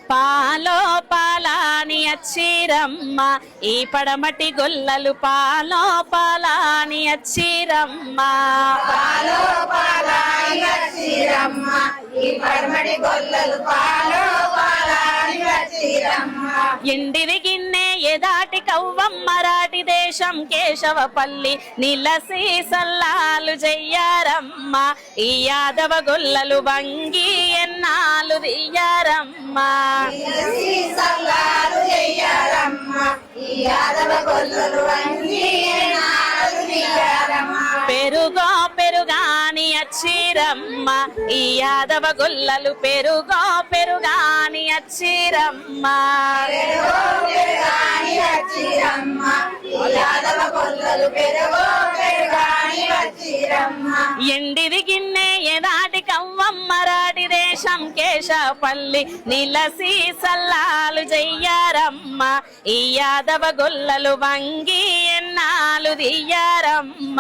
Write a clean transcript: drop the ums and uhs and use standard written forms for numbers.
పాలో పాలాని అచ్చిరమ్మ ఈ పడమటి గొల్లలు పాలో పాలాని అచ్చిరమ్మ పాలో పాలాని అచ్చిరమ్మ ఈ పడమటి గొల్లలు పాలో పాలాని అచ్చిరమ్మ ఎండిది గిన్నె ఎదాటి కవ్వమ్మ రాటి దేశం కేశవపల్లి నిలసి సల్లాలు జయ్యారమ్మ ఈ యాదవ గొల్లలు వంగి ఎన్నాలు దియ్యారమ్మ సల్లాలు జయ్యారమ్మ ఈ యాదవ గొల్లలు వంగి ఎన్నాలు దియ్యారమ్మ పెరుగో పెరుగాని అచ్చిరమ్మ ఈ యాదవ గొల్లలు పెరుగో పెరుగాని అచ్చిరమ్మ పెరుగాని అచ్చిరమ్మ ఈ యాదవ గొల్లలు పెరుగాని అచ్చిరమ్మ ఎండిది గిన్నె ఎదాటి కవ్వమ్మ రాటి దేశం కేశపల్లి నిలసి సల్లాలు జయ్యారమ్మ ఈ యాదవ గొల్లలు వంగి ఎన్నాలు దియ్యారమ్మ